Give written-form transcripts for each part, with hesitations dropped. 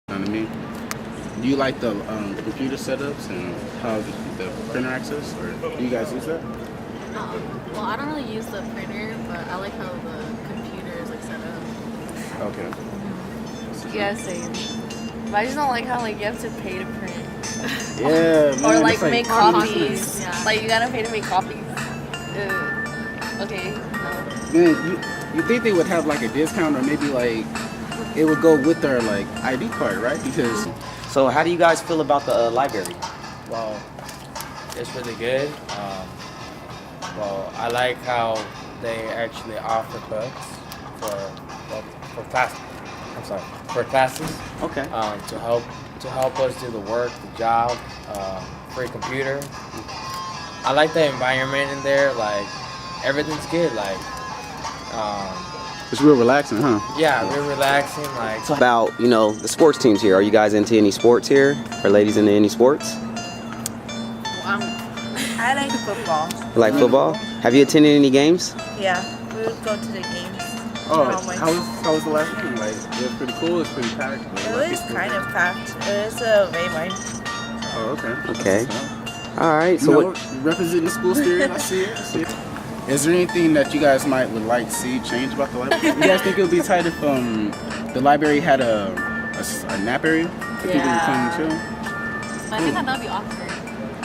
You know what I mean? Do you like the computer setups and how the printer access, or do you guys use that? Well, I don't really use the printer, but I like how the computer is like set up. Okay. Yeah, same. But I just don't like how like you have to pay to print. Yeah, man. Or like make copies. Yeah. Like you gotta pay to make copies. Okay. No. Man, you think they would have like a discount, or maybe like it would go with their like ID card, right? Because So how do you guys feel about the library? Well, it's really good. Well, I like how they actually offer books for class. I'm sorry, for classes. Okay. To help us do the work, the job, free computer. I like the environment in there. Like everything's good. Like it's real relaxing, huh? yeah, we're relaxing. Like So about, you know, the sports teams here. Are you guys into any sports here? Are ladies into any sports? I like football. You like football? Have you attended any games? Yeah, we would go to the games. Oh, How how was the last game? Like, it was pretty cool. It's pretty packed. It was kind of packed. It was way more. Oh, okay. Okay. All right. So So what? representing the school spirit, I see it. Is there anything that you guys would like to see change about the library? You guys think it would be tight if the library had a nap area for people to come and chill? But I think that'd be awkward.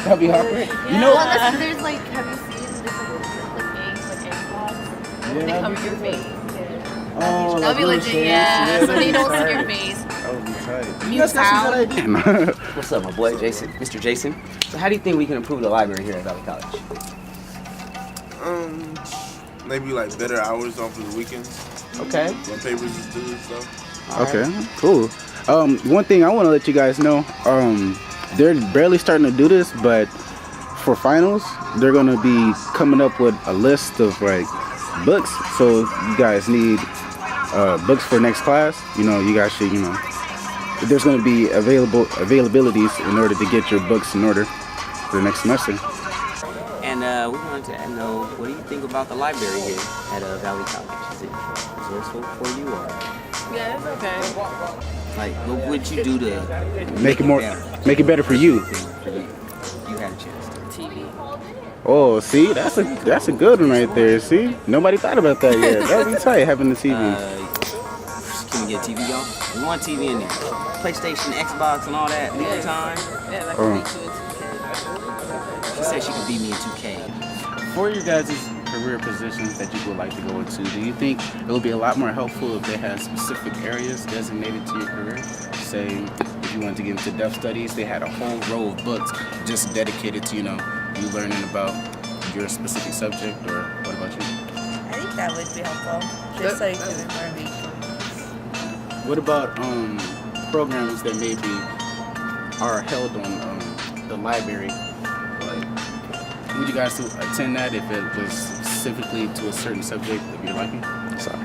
That'd be awkward. Yeah. You know, well, unless there's like, have you seen there's like egg box? They cover your face. oh, That'd be legit, yeah. So they don't see your face. That would be tight. You That's a good idea. What's up, my boy, Jason? Mr. Jason. So how do you think we can improve the library here at Valley College? Maybe like better hours on for the weekends Okay. when papers is due and stuff. Okay, cool. One thing I want to let you guys know, they're barely starting to do this, but for finals, they're gonna be coming up with a list of like books. So if you guys need books for next class, you know, you guys should, you know, there's gonna be availabilities in order to get your books in order for the next semester. And we wanted to know, what do you think about the library here at Valley College? Is it resourceful for you, or Yeah, it's okay. like what would you do to Make it better for you. For you? You had a chance. TV. Oh, see, that's a good one right there. See, nobody thought about that yet. That would be tight having the TV. Can we get TV, y'all? We want TV in there. PlayStation, Xbox, and all that. Leave time. Yeah, like Oh. beat you in 2K. She said she could beat me in 2K. For your guys' career positions that you would like to go into, do you think it would be a lot more helpful if they had specific areas designated to your career? Say, if you wanted to get into deaf studies, they had a whole row of books just dedicated to, you know, you learning about your specific subject, or what about you? I think that would be helpful. Just so you can learn me. What about programs that maybe are held on the library? Like, would you guys attend that if it was specifically to a certain subject of your liking? Sorry.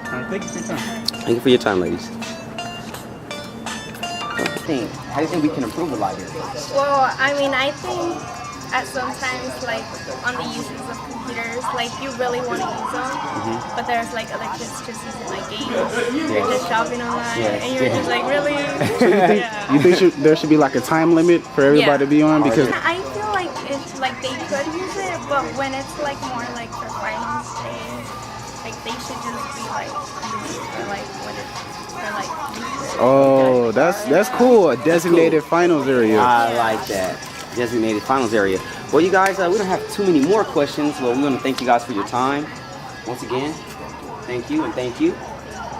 All right, thank you for your time. Thank you for your time, ladies. How do you think we can improve the library? Well, I mean, I think at sometimes, like, on the uses of computers, like, you really want to use them, but there's, like, other kids just using, like, games, or just shopping online, and you're just, like, really? Yeah. You think there should be like a time limit for everybody to be on? Because I feel like it's, like, they could use it, but when it's, like, more, like, for finals day, like, they should just be, like, used for, like, what it's, for, like, oh, that's cool. A designated finals area. I like that. Designated finals area. Well, you guys, we don't have too many more questions. Well, we want to thank you guys for your time. Once again, thank you and thank you.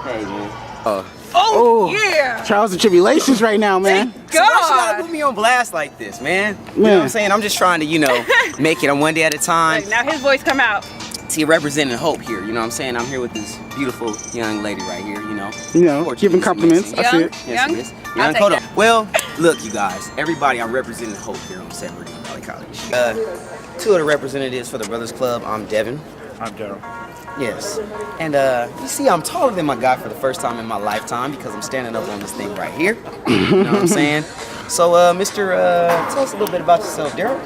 Hey, man. Oh, yeah. Trials and tribulations right now, man. So why you gotta put me on blast like this, man? You know what I'm saying? I'm just trying to, you know, make it on one day at a time. Now his voice come out. See, representing hope here. You know what I'm saying? I'm here with this beautiful young lady right here, you know. You know, giving compliments. I see it. Yes, it is. Young, hold on. Well, look, you guys. Everybody, I'm representing hope here on San Bernardino Valley College. Two of the representatives for the Brothers Club. I'm Devin. I'm Gerald. Yes. And you see, I'm taller than my guy for the first time in my lifetime because I'm standing up on this thing right here. You know what I'm saying? So, Mr. Tell us a little bit about yourself, Daryl.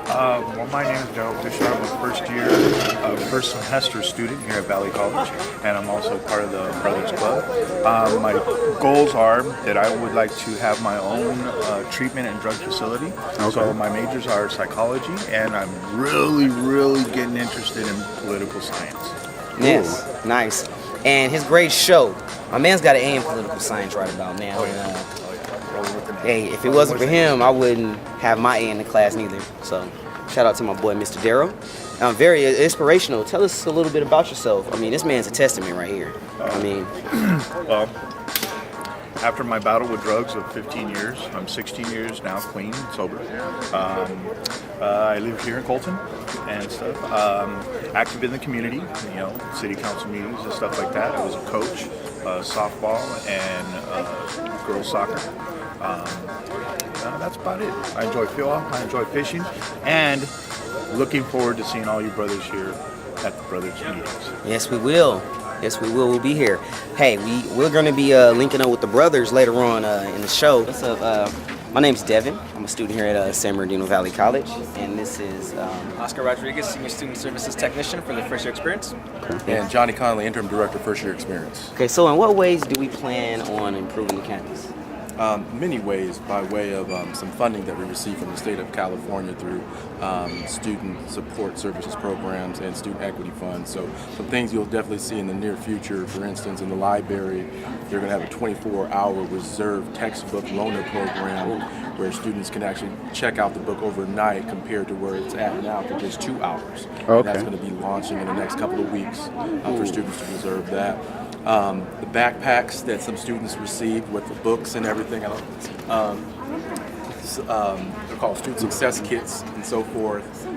Well, my name is Daryl Fisher. I'm a first semester student here at Valley College, and I'm also part of the Brothers Club. My goals are that I would like to have my own treatment and drug facility. Okay. So my majors are psychology, and I'm really getting interested in political science. Yes, nice. And his grades show. My man's got an A in political science right about now. Hey, if it wasn't for him, I wouldn't have my A in the class neither. So, shout out to my boy, Mr. Darrow. Very inspirational. Tell us a little bit about yourself. I mean, this man's a testament right here. Well, after my battle with drugs of 15 years, I'm 16 years now, clean, sober. I live here in Colton and stuff. Active in the community, city council meetings and stuff like that. I was a coach, softball and girls soccer. That's about it. I enjoy football, I enjoy fishing, and looking forward to seeing all you brothers here at the brothers meetings. Yes, we will. Yes, we will. We'll be here. Hey, we're going to be linking up with the brothers later on in the show. What's up? My name's Devin. I'm a student here at San Bernardino Valley College, and this is Oscar Rodriguez, Senior Student Services Technician for the First Year Experience. And Johnny Conley, Interim Director, First Year Experience. Okay, so in what ways do we plan on improving the campus? Many ways, by way of some funding that we receive from the state of California through student support services programs and student equity funds. So some things you'll definitely see in the near future. For instance, in the library, they're going to have a 24-hour reserve textbook loaner program where students can actually check out the book overnight compared to where it's at now for just 2 hours. Okay. And that's going to be launching in the next couple of weeks for students to reserve that. The backpacks that some students received with the books and everything, they're called student success kits and so forth,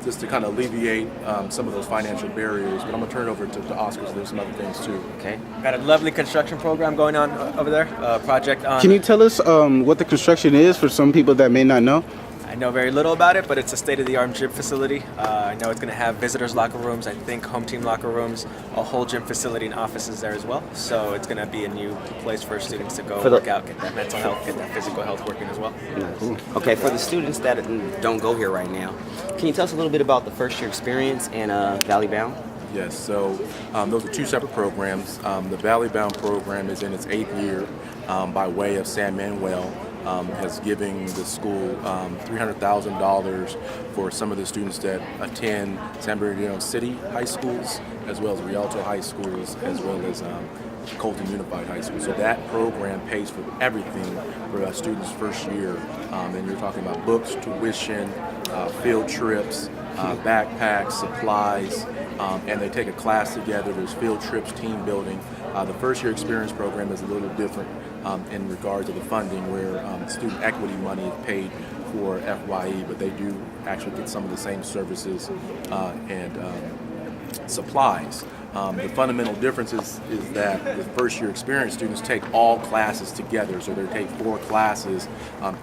just to kind of alleviate some of those financial barriers. But I'm going to turn it over to Oscar, so there's some other things too. Okay. Got a lovely construction program going on over there. Project on. Can you tell us what the construction is for some people that may not know? I know very little about it, but it's a state-of-the-art gym facility. I know it's going to have visitors' locker rooms, I think home team locker rooms, a whole gym facility and offices there as well. So it's going to be a new place for students to go work out, get that mental health, get that physical health working as well. Nice. Okay, for the students that don't go here right now, can you tell us a little bit about the First Year Experience and Valley Bound? Yes, so those are two separate programs. The Valley Bound program is in its 8th year by way of San Manuel. Has given the school $300,000 for some of the students that attend San Bernardino City high schools, as well as Rialto high schools, as well as Colton Unified High School. So that program pays for everything for a student's first year. And you're talking about books, tuition, field trips, backpacks, supplies, and they take a class together. There's field trips, team building. The First Year Experience program is a little different in regards to the funding, where student equity money is paid for FYE, but they do actually get some of the same services and supplies. The fundamental difference is that the First Year Experience students take all classes together. So they take 4 classes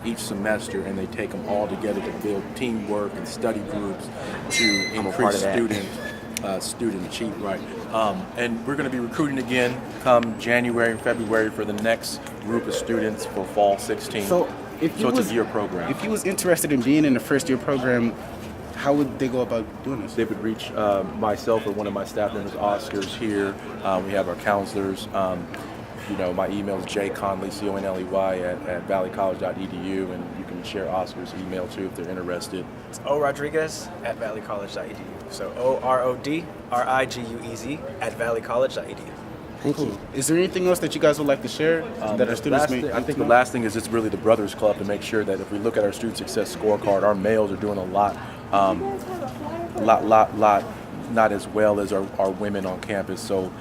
each semester, and they take them all together to build teamwork and study groups to increase student achievement. Right. And we're going to be recruiting again come January and February for the next group of students for fall 16. So it's a year program. If you was interested in being in the first year program, how would they go about doing this? They would reach myself or one of my staff members. Oscar's here. We have our counselors. My email is jconley, C-O-N-L-E-Y, at valleycollege.edu, and you can share Oscar's email too if they're interested. It's orodriguez at valleycollege.edu. So ORODRIGUEZ at valleycollege.edu. Thank you. Is there anything else that you guys would like to share that our students may? I think the last thing is it's really the Brothers Club to make sure that if we look at our student success scorecard, our males are doing a lot not as well as our women on campus. So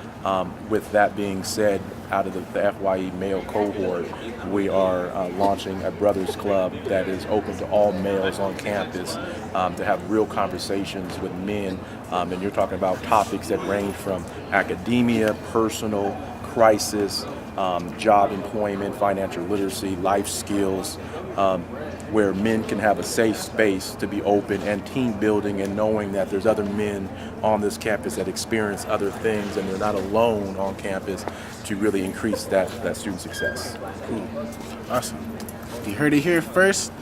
with that being said, out of the FYE male cohort, we are launching a Brothers Club that is open to all males on campus to have real conversations with men. And you're talking about topics that range from academia, personal, crisis, job employment, financial literacy, life skills, where men can have a safe space to be open, and team building, and knowing that there's other men on this campus that experience other things and they're not alone on campus, to really increase that student success. Awesome. You heard it here first.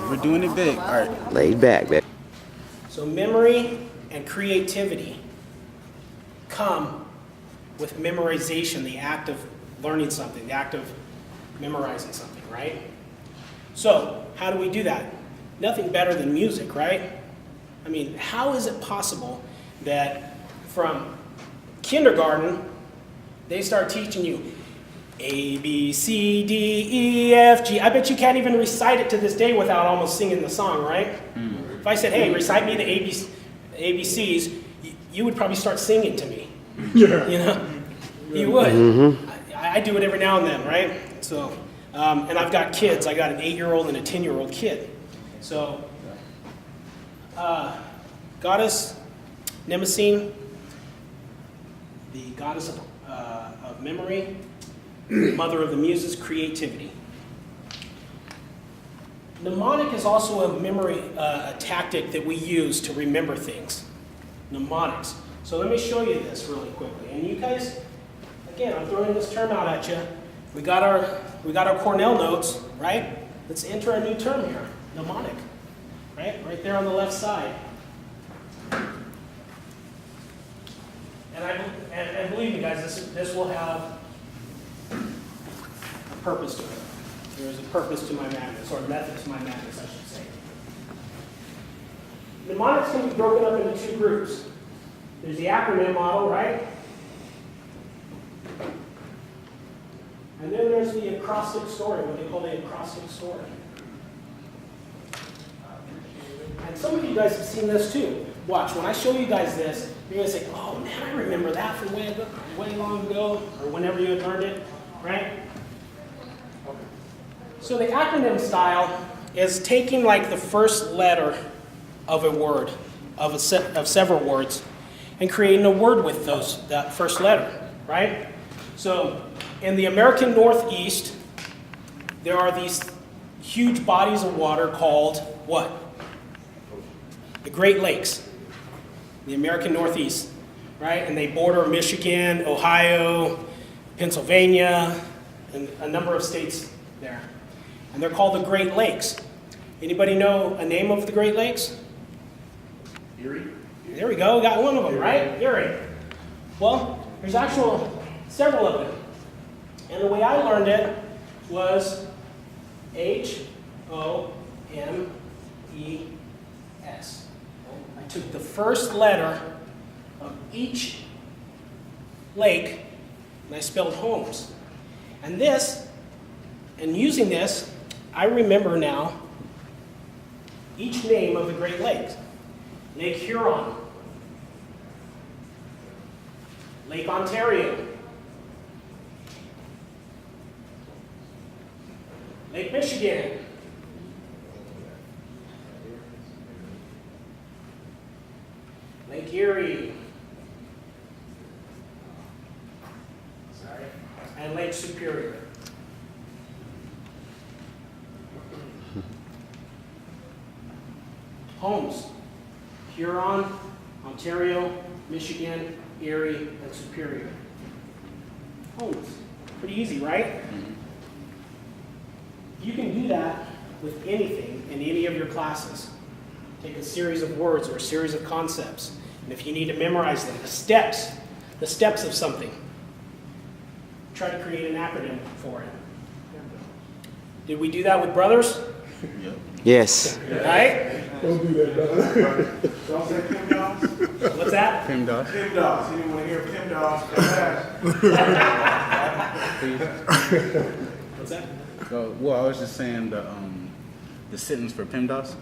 We're doing it big. All right. Laid back, baby. So memory and creativity come with memorization, the act of learning something, the act of memorizing something, right? So how do we do that? Nothing better than music, right? I mean, how is it possible that from kindergarten, they start teaching you A, B, C, D, E, F, G. I bet you can't even recite it to this day without almost singing the song, right? If I said, hey, recite me the ABCs, you would probably start singing to me. Yeah. You know? You would. I do it every now and then, right? So, and I've got kids. I got an 8-year-old and a 10-year-old kid. So, goddess Mnemosyne, the goddess of memory, mother of the muses, creativity. Mnemonic is also a memory a tactic that we use to remember things. Mnemonics. So let me show you this really quickly. And you guys, again, I'm throwing this term out at you. We got our Cornell notes, right? Let's enter a new term here, mnemonic, right? Right there on the left side. And believe me, guys, this will have a purpose to it. There is a purpose to my madness, or a method to my madness, I should say. Mnemonics can be broken up into two groups. There's the acronym model, right? And then there's the acrostic story, what they call the acrostic story. And some of you guys have seen this too. Watch, when I show you guys this, you're going to say, oh man, I remember that from way long ago, or whenever you had learned it, right? So the acronym style is taking like the first letter of a word, of a set of several words, and creating a word with that first letter, right? So in the American Northeast, there are these huge bodies of water called what? The Great Lakes. The American Northeast, right? And they border Michigan, Ohio, Pennsylvania, and a number of states there. And they're called the Great Lakes. Anybody know a name of the Great Lakes? Erie. There we go, got one of them, right? Erie. Well, there's several of them. And the way I learned it was H-O-M-E-S. I took the first letter of each lake and I spelled Holmes. And using this, I remember now each name of the Great Lakes. Lake Huron, Lake Ontario, Lake Michigan, Lake Erie, and Lake Superior. Homes, Huron, Ontario, Michigan, Erie, and Superior. Homes. Pretty easy, right? You can do that with anything in any of your classes. Take a series of words or a series of concepts. And if you need to memorize them, the steps of something, try to create an acronym for it. Did we do that with brothers? Yes. Right? Don't do that, brother. Don't say PIMDOS. What's that? PIMDOS. PIMDOS. You didn't want to hear PIMDOS. What's that? Well, I was just saying the sentence for PIMDOS.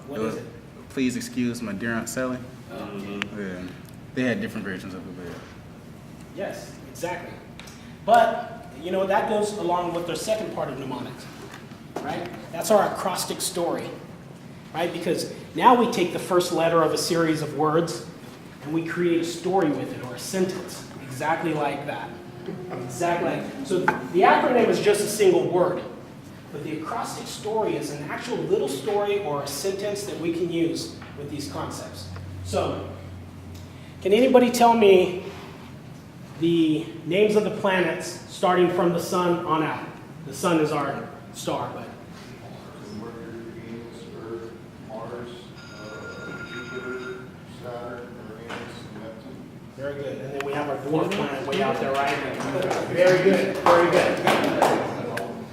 What is it? Please excuse my dear Aunt Sally. Yeah. They had different versions of it, but Yes, exactly. But, you know, that goes along with the second part of mnemonics, right? That's our acrostic story, right? Because now we take the first letter of a series of words and we create a story with it, or a sentence, exactly like that. Exactly like that. So the acronym is just a single word, but the acrostic story is an actual little story or a sentence that we can use with these concepts. So, can anybody tell me the names of the planets starting from the sun on out? The sun is our star, but Very good. And then we have our dwarf planet way out there, right? Very good. Very good.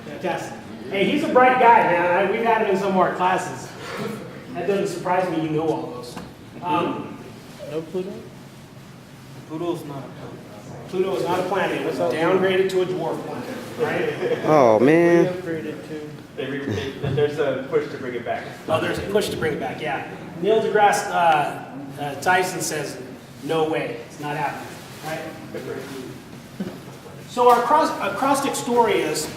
Fantastic. Hey, he's a bright guy, man. We've had him in some of our classes. That doesn't surprise me. You know all those. No Pluto? Pluto's not a planet. Pluto is not a planet. It was downgraded to a dwarf planet, right? Oh man. There's a push to bring it back. Oh, there's a push to bring it back, yeah. Neil deGrasse Tyson says, no way, it's not happening, right? So our acrostic story is,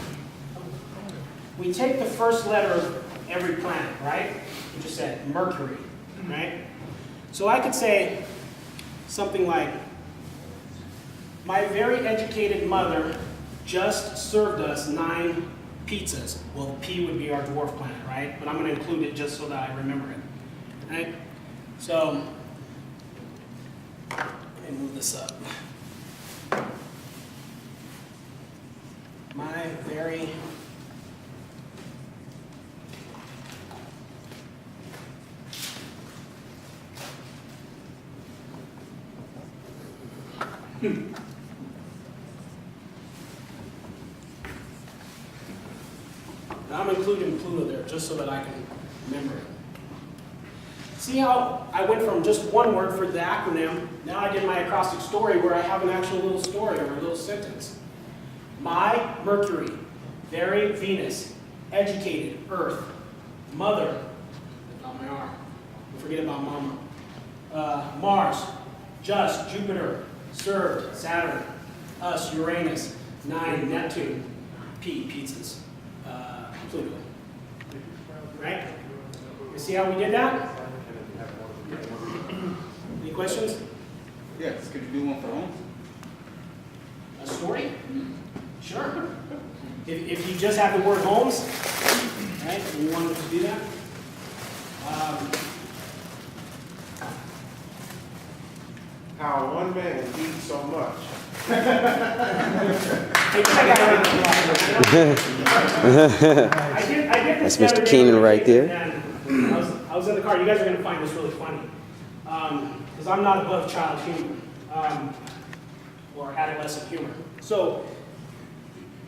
we take the first letter of every planet, right? We just said Mercury, right? So I could say something like, my very educated mother just served us 9 pizzas. Well, the P would be our dwarf planet, right? But I'm going to include it just so that I remember it, right? So, let me move this up. My very And I'm including Pluto there just so that I can remember it. See how I went from just one word for the acronym, now I did my acrostic story where I have an actual little story or a little sentence. My Mercury, very Venus, educated, Earth, mother, on my arm, don't forget about mama. Mars, just, Jupiter, served, Saturn, us, Uranus, 9, Neptune, P, pizzas. Pluto. Right? You see how we did that? Any questions? Yes, could you do one for Holmes? A story? Sure. If you just have the word Holmes, right, and you wanted to do that. How one man eats so much. That's Mr. Keenan right there. I was in the car. You guys are going to find this really funny. Because I'm not above child humor or adolescent humor. So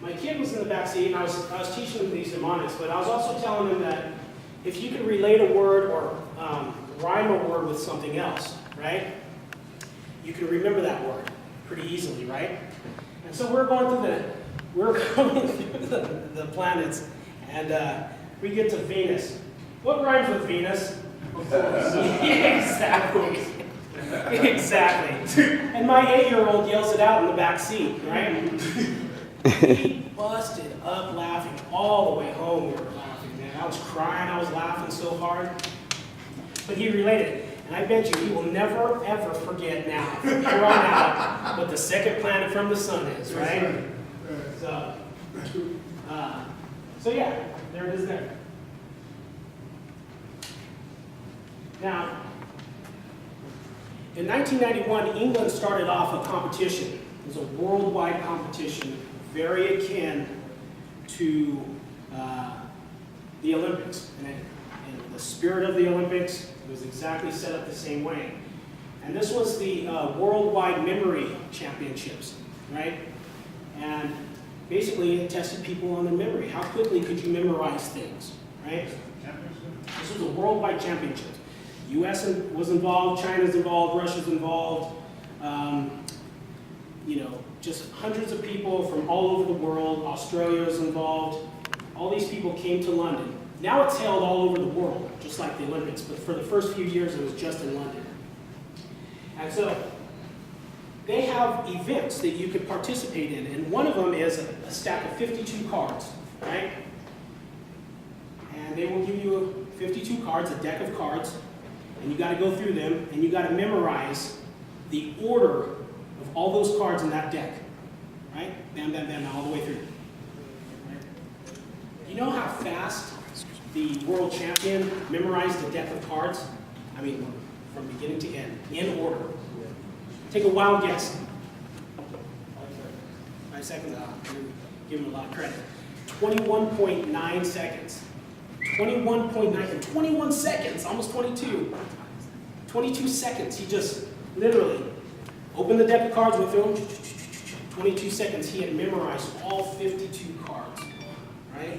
my kid was in the back seat, and I was teaching him these mnemonics, but I was also telling him that if you could relate a word or rhyme a word with something else, right, you can remember that word pretty easily, right? And so we're going through the planets, and we get to Venus. What rhymes with Venus? Exactly. Exactly. And my 8-year-old yells it out in the back seat, right? He busted up laughing all the way home. We were laughing, man. I was crying. I was laughing so hard. But he related. And I bet you he will never, ever forget now, from here on out, what the second planet from the sun is, right? So yeah, there it is there. Now, in 1991, England started off a competition. It was a worldwide competition, very akin to the Olympics. And in the spirit of the Olympics, it was exactly set up the same way. And this was the Worldwide Memory Championships, right? And basically it tested people on their memory. How quickly could you memorize things, right? This was a worldwide championship. U.S. was involved, China's involved, Russia's involved. You know, just hundreds of people from all over the world. Australia is involved. All these people came to London. Now it's held all over the world, just like the Olympics, but for the first few years it was just in London. And so they have events that you could participate in, and one of them is a stack of 52 cards, right? And they will give you 52 cards, a deck of cards, and you got to go through them, and you got to memorize the order of all those cards in that deck, right? Bam, bam, bam, all the way through. Right? You know how fast the world champion memorized a deck of cards? I mean, from beginning to end, in order. Take a wild guess. 5 seconds out. Give him a lot of credit. 21.9 seconds. 21.9 in 21 seconds, almost 22. 22 seconds. He just literally Open the deck of cards with him. 22 seconds, he had memorized all 52 cards, right?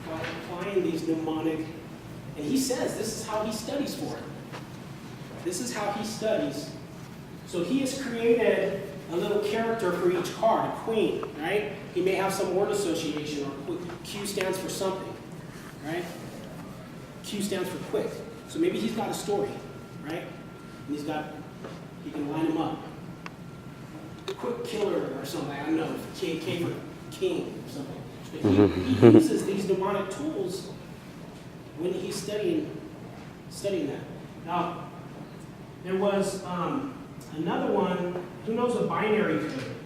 While applying these mnemonic, and he says this is how he studies for it. This is how he studies. So he has created a little character for each card, a queen, right? He may have some word association, or Q stands for something, right? Q stands for quick. So maybe he's got a story, right? And he can line them up. Quick killer or something, I don't know, K for king or something. But he uses these mnemonic tools when he's studying that. Now, there was another one. Who knows what binary code?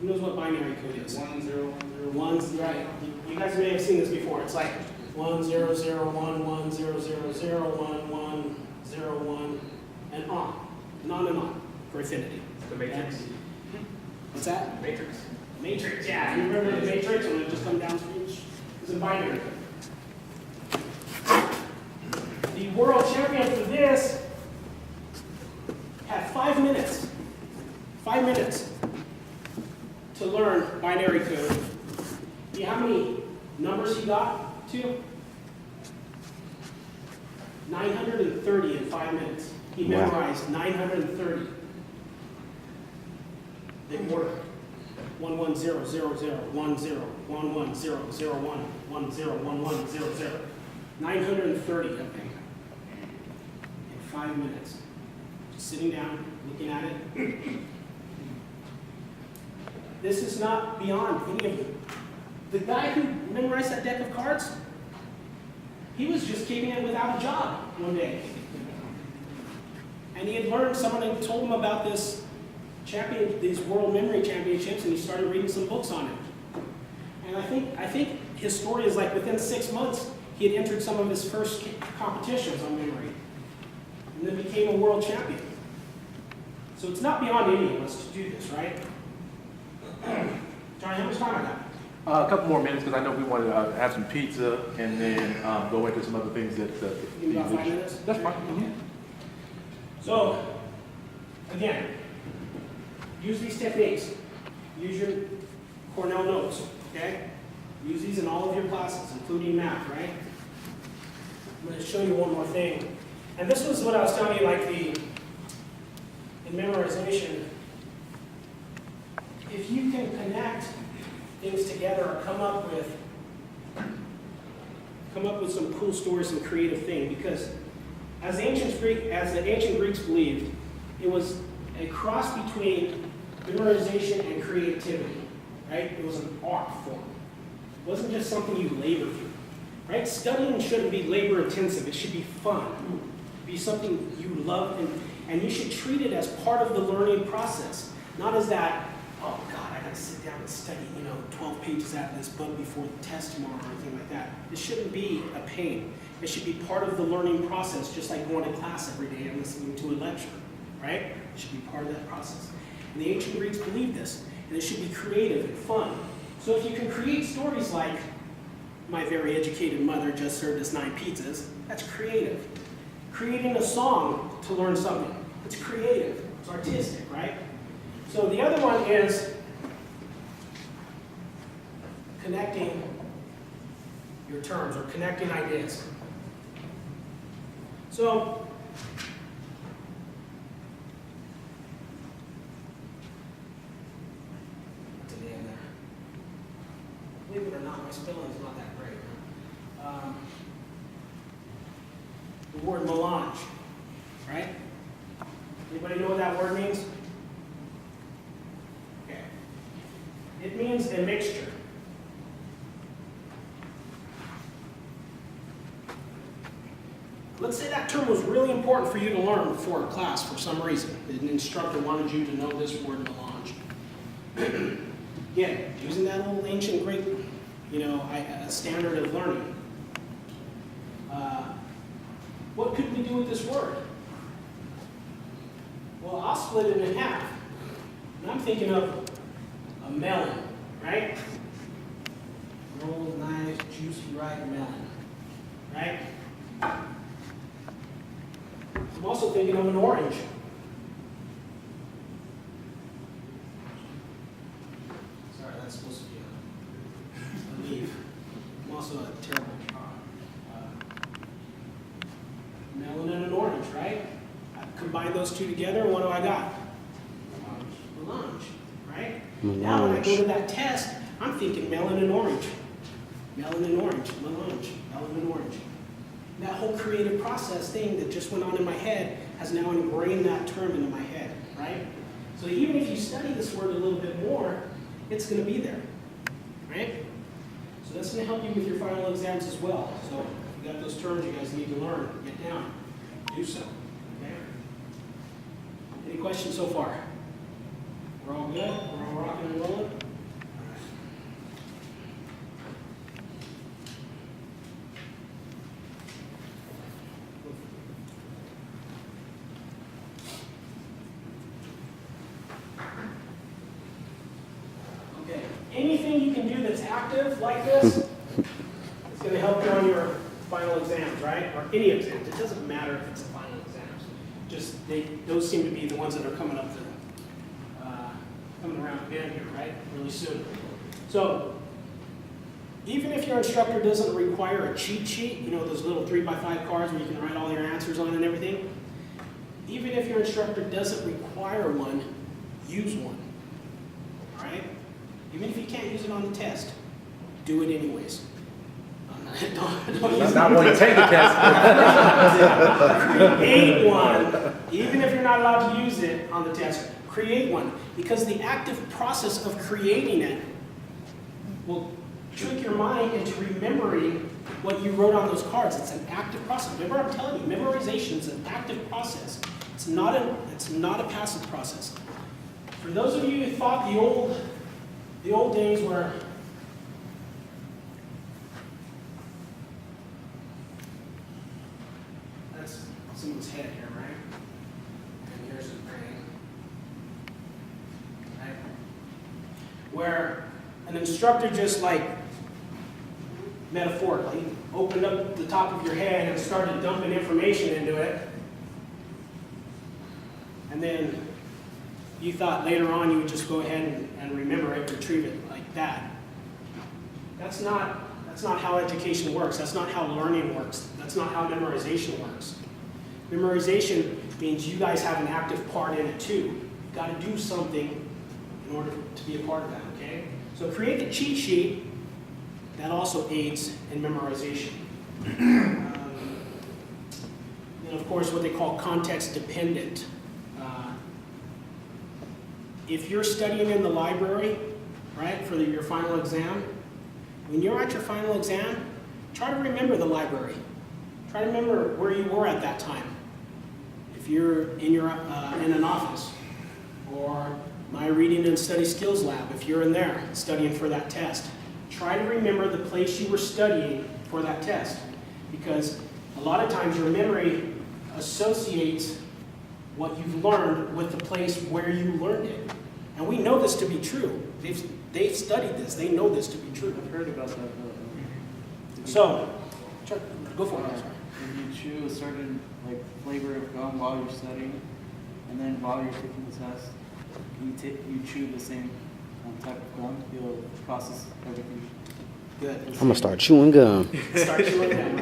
Who knows what binary code is? 1 0 1 0 1. Right. You guys may have seen this before. It's like 1 0 0 1 1 0 0 0 1 1 0 1 and on and on for infinity. The Matrix. What's that? Matrix. Matrix. Yeah. You remember the Matrix when it just come down speech? It's a binary code. The world champion for this had 5 minutes. 5 minutes to learn binary code. Do you know how many numbers he got to? 930 in 5 minutes. He memorized 930. In order. 1 1 0 0 0 1 0 1 1 0 0 1 1 0 1 1 0 0. 930 of them in 5 minutes. Just sitting down, looking at it. This is not beyond any of them. The guy who memorized that deck of cards, he was just keeping it without a job one day. And he had learned, someone had told him about these World Memory Championships, and he started reading some books on it. And I think his story is like within 6 months, he had entered some of his first competitions on memory, and then became a world champion. So it's not beyond any of us to do this, right? Johnny, how much time I got? A couple more minutes, because I know we want to have some pizza and then go into some other things that. Give me about 5 minutes? That's fine. So, again, use these techniques. Use your Cornell notes, okay? Use these in all of your classes, including math, right? I'm going to show you one more thing. And this was what I was telling you, like in memorization. If you can connect things together or come up with some cool stories and creative thing, because as the ancient Greeks believed, it was a cross between memorization and creativity, right? It was an art form. It wasn't just something you labor through, right? Studying shouldn't be labor intensive. It should be fun. Be something you love, and you should treat it as part of the learning process, not as that, oh God, I gotta sit down and study, 12 pages out of this book before the test tomorrow or anything like that. It shouldn't be a pain. It should be part of the learning process, just like going to class every day and listening to a lecture, right? It should be part of that process. And the ancient Greeks believed this, and it should be creative and fun. So if you can create stories like, my very educated mother just served us 9 pizzas, that's creative. Creating a song to learn something, it's creative, it's artistic, right? So the other one is connecting your terms or connecting ideas. So, believe it or not, my spelling is not that great. The word melange, right? Anybody know what that word means? Okay. It means a mixture. Let's say that term was really important for you to learn before a class for some reason. An instructor wanted you to know this word melange. Again, using that old ancient Greek, a standard of learning. What could we do with this word? Well, I'll split it in half. And I'm thinking of a melon, right? Rolled, nice, juicy, ripe melon, right? also thinking of an orange. Sorry, that's supposed to be a leaf. I'm also a terrible melon and an orange, right? I combine those two together, and what do I got? Melange, right? Now when I go to that test, I'm thinking melon and orange. Melon and orange, melange, melon and orange. That whole creative process thing that just went on in my head has now ingrained that term into my head, right? So even if you study this word a little bit more, it's going to be there, right? So that's going to help you with your final exams as well. So if you got those terms you guys need to learn, get down, do so. Okay? Any questions so far? We're all good? We're all rocking and rolling? Okay. Anything you can do that's active like this is going to help you on your final exams, right? Or any exams. It doesn't matter if it's a final exams. Just those seem to be the ones that are coming up to coming around the bend here, right? Really soon. So, even if your instructor doesn't require a cheat sheet, you know, those little 3x5 cards where you can write all your answers on and everything, even if your instructor doesn't require one, use one, all right? Even if you can't use it on the test, do it anyways. Not when you take the test. Create one, even if you're not allowed to use it on the test. Create one, because the active process of creating it will trick your mind into remembering what you wrote on those cards. It's an active process. Remember, I'm telling you, memorization is an active process. It's not a passive process. For those of you who thought the old days were that's someone's head here, right? And here's his brain. Right? Where an instructor just like metaphorically opened up the top of your head and started dumping information into it. And then you thought later on you would just go ahead and remember it, retrieve it like that. That's not how education works. That's not how learning works. That's not how memorization works. Memorization means you guys have an active part in it too. You've got to do something in order to be a part of that, okay? So create a cheat sheet that also aids in memorization. And of course what they call context dependent. If you're studying in the library, right, for your final exam, when you're at your final exam, try to remember the library. Try to remember where you were at that time. If you're in an office, or my reading and study skills lab, if you're in there studying for that test, try to remember the place you were studying for that test, because a lot of times your memory associates what you've learned with the place where you learned it. And we know this to be true. They've studied this. They know this to be true. I've heard about that. So, go for it. If you chew a certain flavor of gum while you're studying, and then while you're taking the test, you chew the same type of gum, you'll process everything. Good. I'm gonna start chewing gum. Start chewing gum.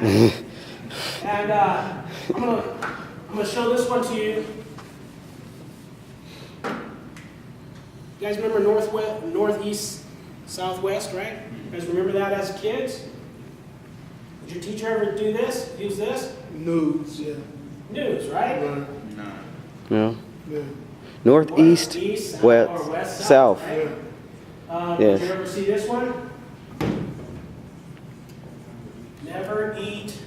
And I'm gonna show this one to you. You guys remember northwest, northeast, southwest, right? You guys remember that as kids? Did your teacher ever do this? Use this? News, yeah. News, right? No. Yeah. Northeast, East, west, or west, south. Right? Yes. Did you ever see this one? Never eat.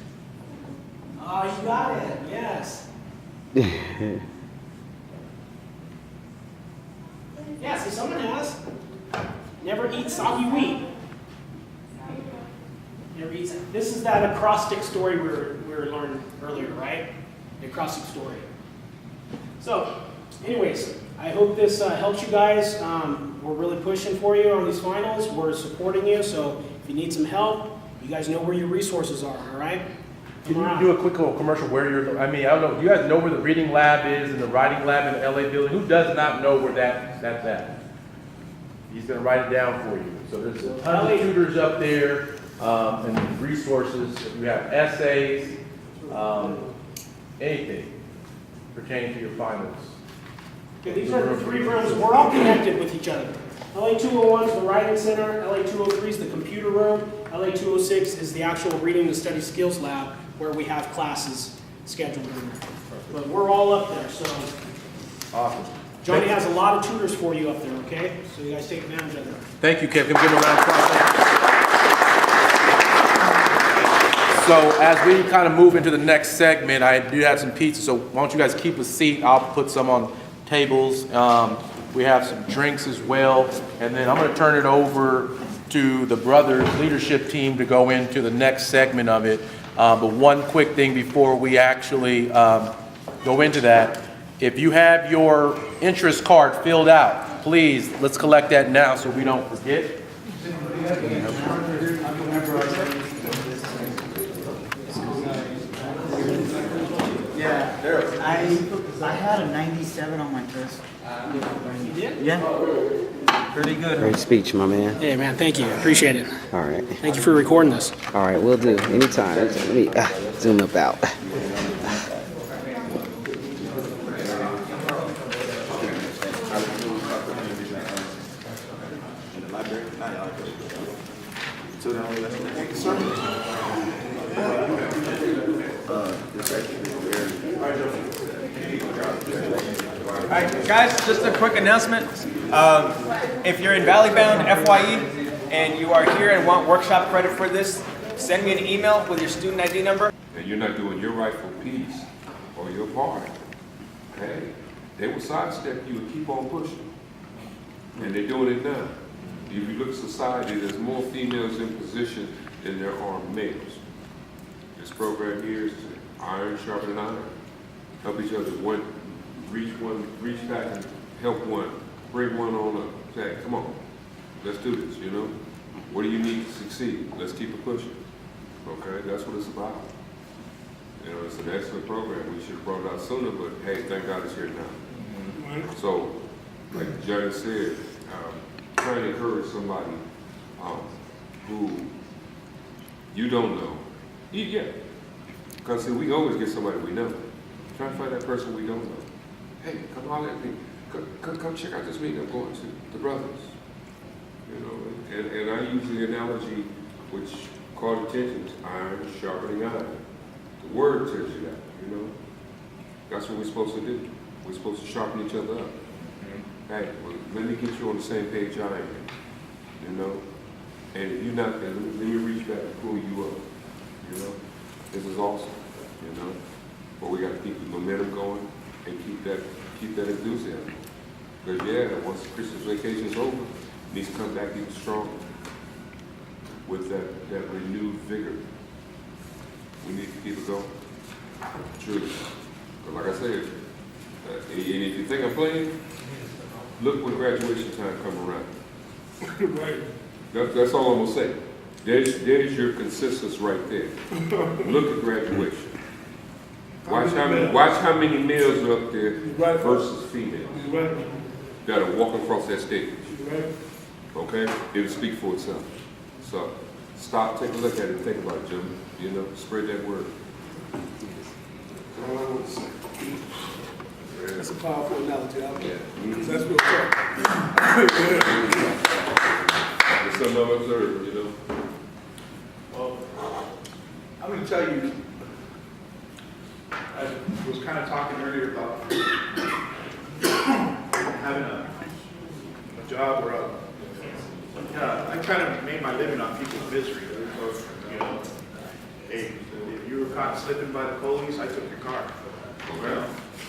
Oh, you got it. Yes. Yeah, see, someone has. Never eat soggy wheat. Never eat. This is that acrostic story we were learning earlier, right? The acrostic story. So, anyways, I hope this helps you guys. We're really pushing for you on these finals. We're supporting you, so if you need some help, you guys know where your resources are, all right? Can you do a quick little commercial where you're, I mean, I don't know, do you guys know where the reading lab is and the writing lab in the LA building? Who does not know where that's at? He's gonna write it down for you. So there's a ton of tutors up there, and resources. If you have essays, anything pertaining to your finals. Okay, these are the 3 rooms. We're all connected with each other. LA 201 is the writing center. LA 203 is the computer room. LA 206 is the actual reading and study skills lab where we have classes scheduled in. But we're all up there, so. Awesome. Johnny has a lot of tutors for you up there, okay? So you guys take advantage of them. Thank you, Kevin. Give him a round of applause. So as we kind of move into the next segment, I do have some pizza, so why don't you guys keep a seat? I'll put some on tables. We have some drinks as well, and then I'm going to turn it over to the Brothers leadership team to go into the next segment of it. But one quick thing before we actually go into that, if you have your interest card filled out, please, let's collect that now so we don't forget. Yeah, I had a 97 on my test. You did? Yeah. Pretty good. Great speech, my man. Hey, man, thank you. Appreciate it. All right. Thank you for recording this. All right, we'll do. Anytime. Let me zoom up out. All right, guys, just a quick announcement. If you're in Valley Bound FYE and you are here and want workshop credit for this, send me an email with your student ID number. And you're not doing your rightful piece or your part. Hey, they will sidestep you and keep on pushing. And they're doing it now. If you look at society, there's more females in position than there are males. This program here is iron sharpening iron. Help each other. Reach back and help one. Bring one on up. Say, come on, let's do this, you know? What do you need to succeed? Let's keep it pushing. Okay, that's what it's about. You know, it's an excellent program. We should have brought it out sooner, but hey, thank God it's here now. So, like Johnny said, trying to encourage somebody who you don't know. Yeah, because see, we always get somebody we know. Try to find that person we don't know. Hey, come holler at me. Come check out this meeting I'm going to. The Brothers. You know, and I use the analogy which caught attention to iron sharpening iron. The word tells you that, you know. That's what we're supposed to do. We're supposed to sharpen each other up. Hey, well, let me get you on the same page I am, you know. And if you're not there, let me reach back and pull you up, you know. This is awesome, you know. But we got to keep the momentum going and keep that enthusiasm. Because yeah, once the Christmas vacation is over, it needs to come back even stronger with that renewed vigor. We need to keep it going. Truly. But like I said, and if you think I'm playing, look when graduation time come around. Right. That's all I'm gonna say. There's your consensus right there. Look at graduation. Watch how many males are up there versus females that are walking across that stage. Okay? It'll speak for itself. So stop, take a look at it, and think about it, Jim. You know, spread that word. That's all I want to say. That's a powerful analogy. That's real There's something I've observed, you know. Well, I'm going to tell you, I was kind of talking earlier about having a job where I kind of made my living on people's misery. You know, hey, if you were caught slipping by the police, I took your car. You know?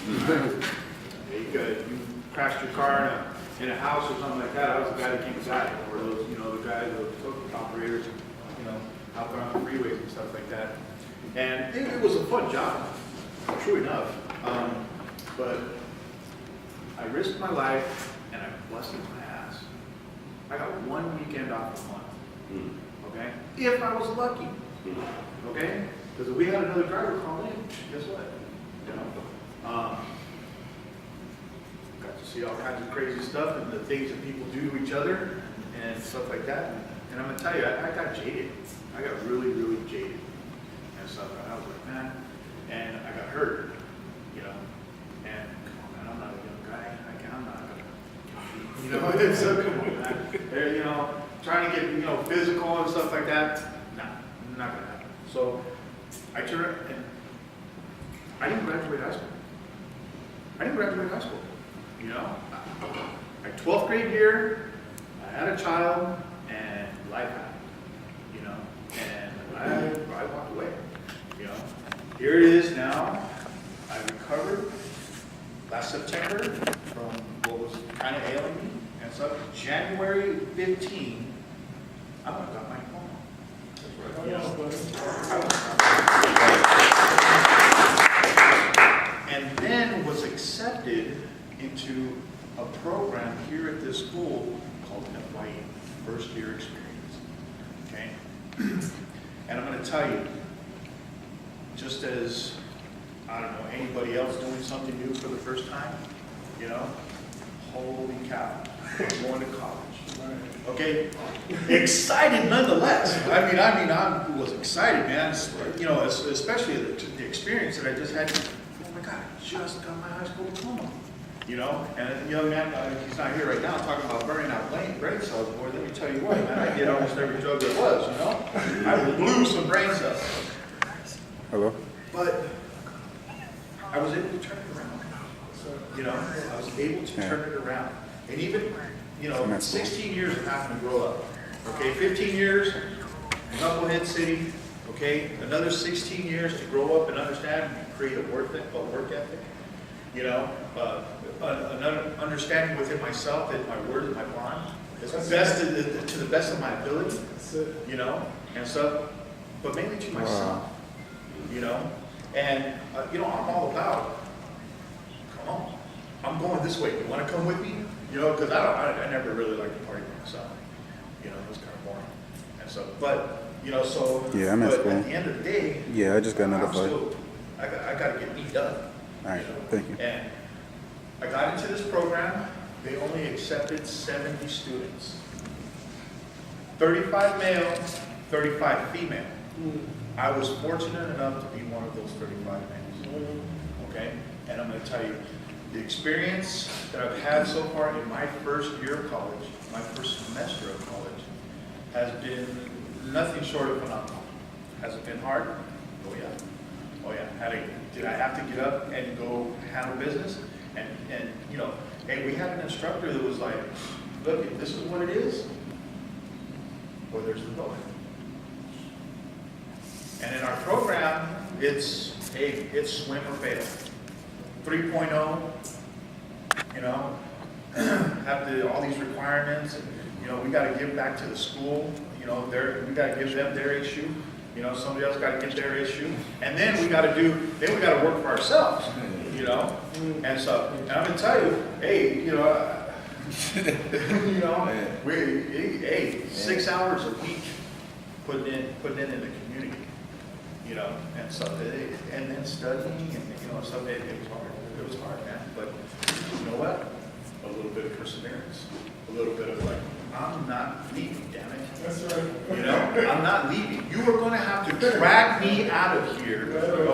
You crashed your car in a house or something like that. I was the guy that came beside it, or those, you know, the guys, the operators, you know, out there on the freeways and stuff like that. And it was a fun job, true enough. But I risked my life and I busted my ass. I got 1 weekend off a month. Okay, if I was lucky. Okay, Because if we had another driver call in, guess what? You know, got to see all kinds of crazy stuff and the things that people do to each other and stuff like that. And I'm gonna tell you, I got jaded. I got really, really jaded and stuff. And I was like, man, and I got hurt, you know. And come on, man, I'm not a young guy. I'm not gonna, you know, it's so come on, man. They're, you know, trying to get, you know, physical and stuff like that. Nah, not gonna happen. So I turned and I didn't graduate high school. You know, my 12th grade year, I had a child, and life happened. You know, and I walked away. You know, here it is now. I recovered last September from what was kind of ailing me, and so January 15, I went and got my diploma. You know, and then was accepted into a program here at this school called FYE, First Year Experience. Okay? And I'm going to tell you, just as, I don't know, anybody else doing something new for the first time, you know, holy cow, I'm going to college. Okay? Excited nonetheless. I mean, I was excited, man. You know, especially the experience that I just had. Oh my God, I just got my high school diploma. You know, and the young man, he's not here right now talking about burning out brain cells. Boy, let me tell you what, man, I did almost every drug there was, you know. I blew some brain cells. Hello? But I was able to turn it around. You know, I was able to turn it around. And even, you know, 16 years of having to grow up. Okay, 15 years, Knucklehead City. Okay, another 16 years to grow up and understand and create a work ethic. You know, another understanding within myself that my word is my bond is best to the best of my ability. You know, and so, but mainly to myself. You know, and you know, I'm all about. Come on, I'm going this way. You want to come with me? You know, because I never really liked to party by myself. You know, it was kind of boring. And so, but you know, so yeah, I'm at school. At the end of the day, yeah, I just got notified. I got to get me done. All right, thank you. And I got into this program. They only accepted 70 students. 35 male, 35 female. I was fortunate enough to be one of those 35 males. Okay? And I'm going to tell you, the experience that I've had so far in my first year of college, my first semester of college, has been nothing short of phenomenal. Has it been hard? Oh yeah. Oh yeah. Did I have to get up and go handle business? And you know, hey, we had an instructor that was like, look, if this is what it is, well, there's the going. And in our program, it's swim or fail. 3.0, you know, have all these requirements, and, you know, we got to give back to the school, you know, we got to give them their issue, you know, somebody else got to get their issue, and then we got to work for ourselves, you know, and so, and I'm going to tell you, hey, you know, hey, 6 hours a week putting in the community, you know, and so, and then studying, and you know, so it was hard. It was hard, man. But you know what? A little bit of perseverance, a little bit of like, I'm not leaving, damn it. That's right. You know, I'm not leaving. You are going to have to drag me out of here,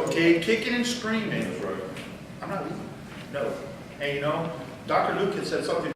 okay? Kicking and screaming. I'm not leaving. No. And you know, Dr. Luke had said something.